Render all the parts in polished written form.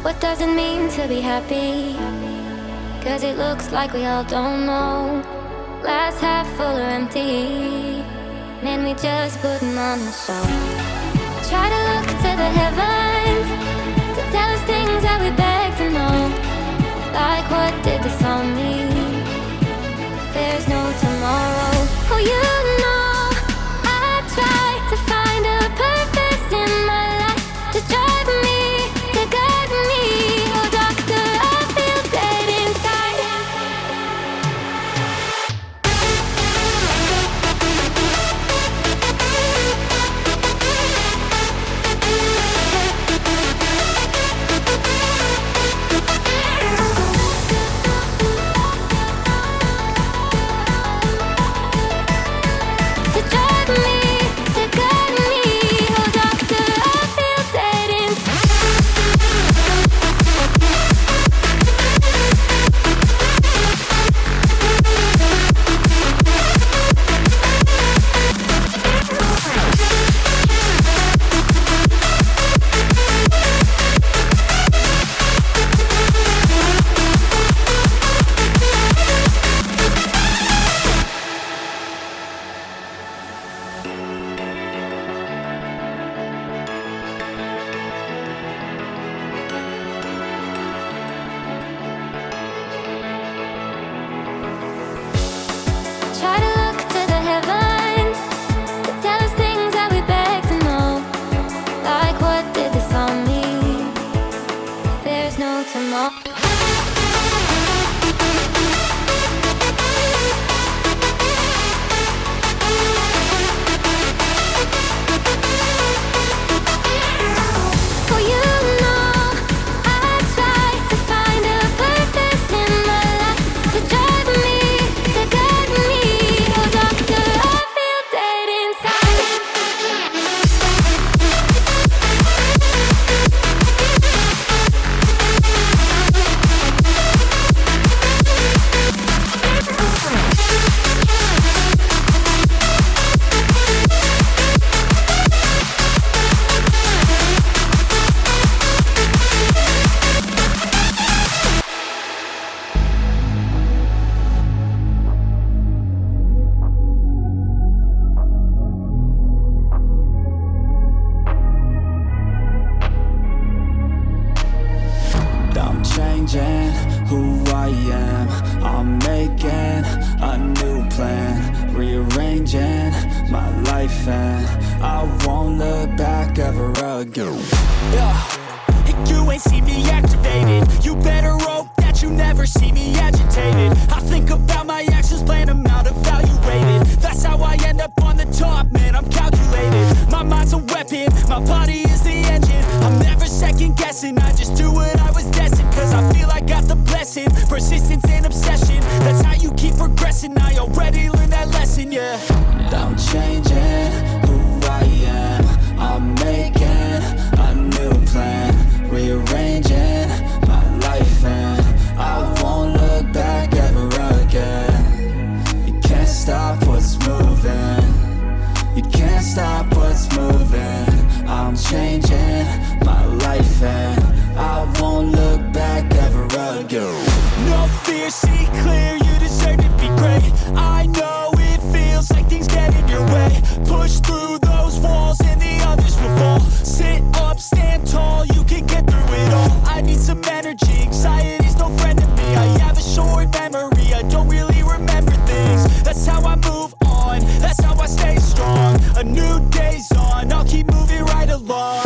What does it mean to be happy? Cause it looks like we all don't know. Glass half full or empty. Man, we just putting on a show. Try to look to the heavens to tell us things that we beg to know. Like what did this all mean? There's no tomorrow. Oh, you know I try to find a purpose in my life to drive me, to guide me. Oh, doctor, I feel dead inside. To drive me, to guide me. Oh, doctor, I feel dead inside. Try to look to the heavens to tell us things that we beg to know. Like what did this all mean? There's no tomorrow. Oh, you know I try to find a purpose in my life to drive me, to guide me. Oh, doctor, I feel dead inside. I'm changing who I am. I'm making a new plan, rearranging my life, and I won't look back ever again. You ain't see me activated. You better hope that you never see me agitated. I think about my actions, plan them out, evaluated. That's how I end up on the top, man, I'm calculated. My mind's a weapon, my body is the engine. I'm never second guessing, I just do what I was destined. Cause I feel I got the blessing, persistence and obsession. That's how you keep progressing, I already learned that lesson, yeah. I'm changing who I am. I'm making a new plan, rearranging my life, and I won't look back ever again. You can't stop what's moving. You can't stop what's moving. I'm changing my life, and I won't look back ever again. No fear, see clear, you deserve to be great. I know it feels like things get in your way. Push through those walls and the others will fall. Sit up, stand tall, you can get through it all. I need some energy, anxiety's no friend to me. I have a short memory, I don't really remember things. That's how I move on, that's how I stay strong. A new day's on, I'll keep moving right along.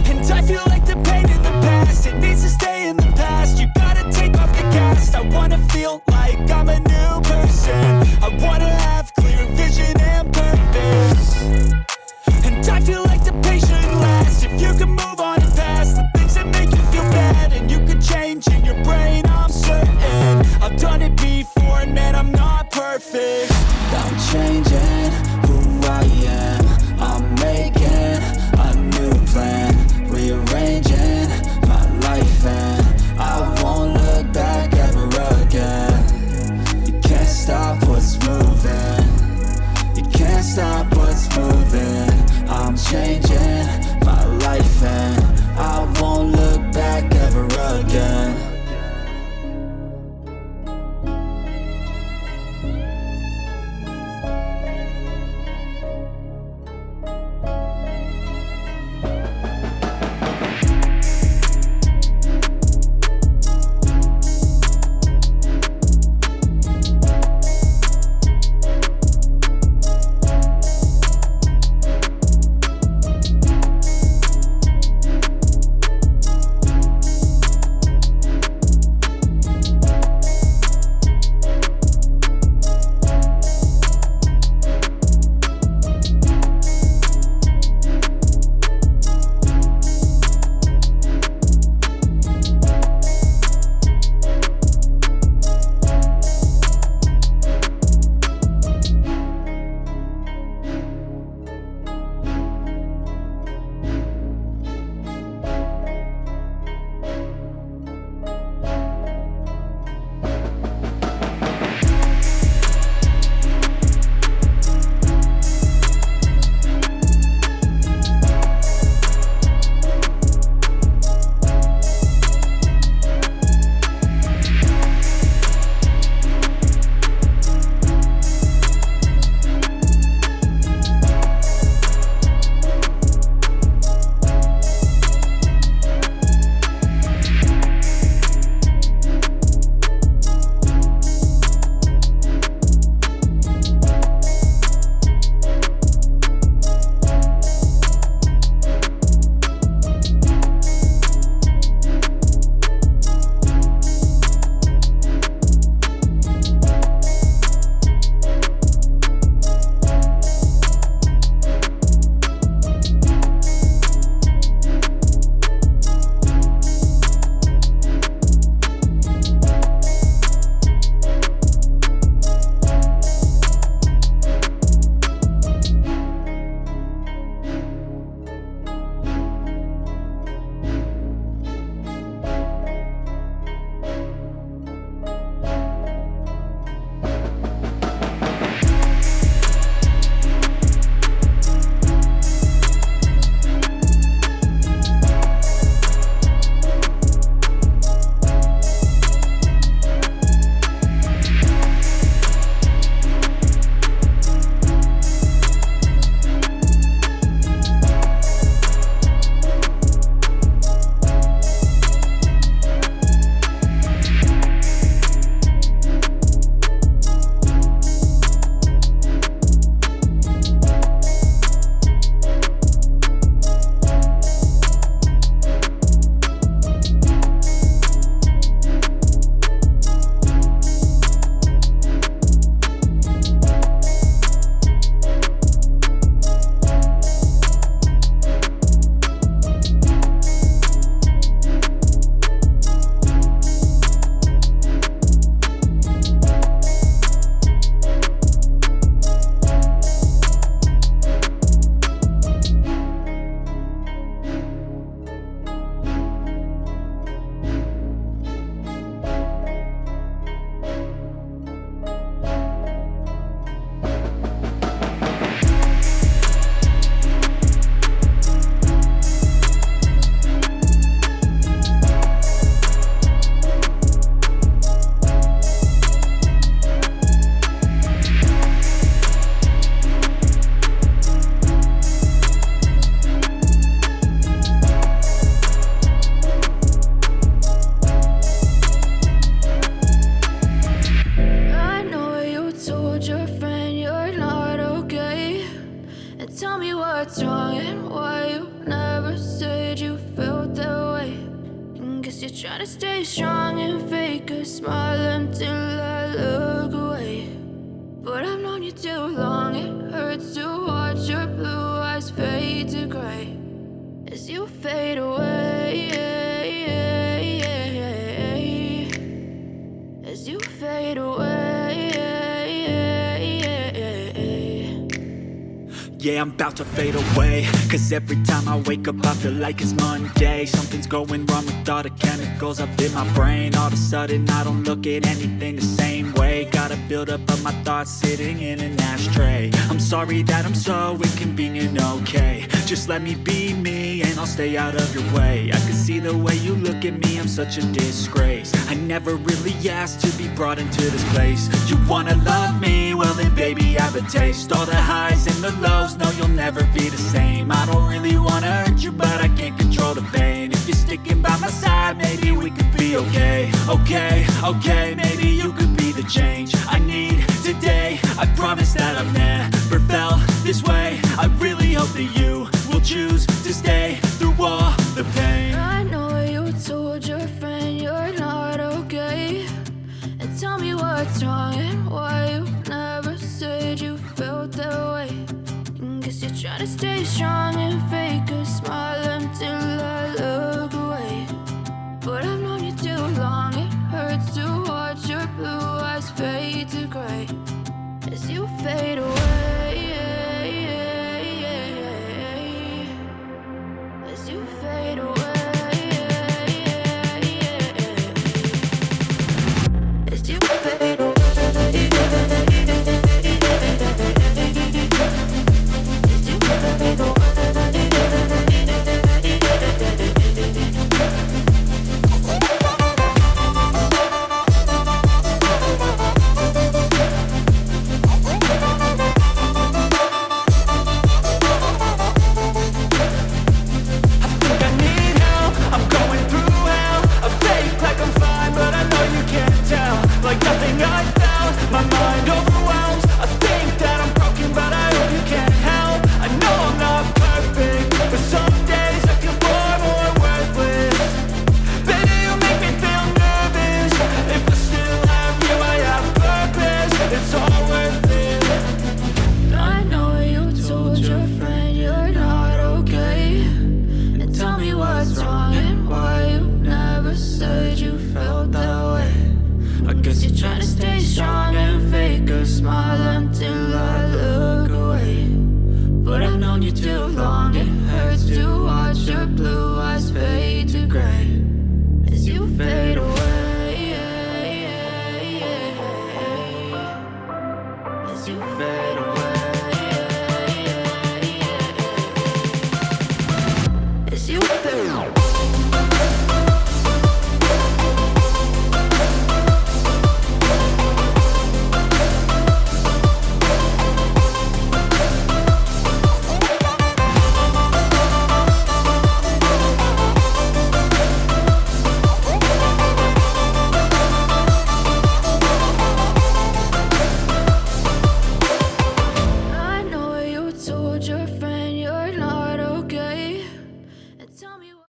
And I feel like the pain in the past, it needs to stay in the past. You gotta take off the cast. I wanna feel like I'm a new person. I wanna have clear vision and purpose. And I feel like the patient you're trying to stay strong and fake a smile until I look away. But I've known you too long, it hurts to watch your blue eyes fade to gray as you fade away, as you fade away. Yeah, I'm about to fade away, cause every time I wake up I feel like it's Monday. Something's going wrong with all the chemicals up in my brain. All of a sudden I don't look at anything the same way. Gotta build up of my thoughts sitting in an ashtray. I'm sorry that I'm so inconvenient, okay. Just let me be me and I'll stay out of your way. I can see the way you look at me, I'm such a disgrace. I never really asked to be brought into this place. You wanna love me? Well then baby have a taste. All the highs and the lows, no you'll never be the same. I don't really wanna hurt you but I can't control the pain. If you're sticking by my side maybe we could be okay. Okay, maybe you could be the change I need today. I promise that I've never felt this way. I really hope that you will choose to stay through all the pain. I know you told your friend you're not okay, and tell me what's wrong and why you never said you felt that way. Guess you're trying to stay strong and fake a smile until I look away. But I've known you too long, it hurts to watch your blue eyes fade to gray as you fade away, as you fade away, as you fade away. Like nothing I found, my mind overwhelms. I think that I'm broken, but I hope you can't help. I know I'm not perfect, but some days I feel far more worthless. Baby, you make me feel nervous. If I still have you, I have purpose. It's all worth it. I know you told your friend you're not okay, and tell me what's wrong and why you never said you felt that way. I guess you're trying to stay strong and fake a smile until I look away. But I've known you too long, it hurts to watch your blue eyes fade to gray as you fade away, as you fade away, as you fade away.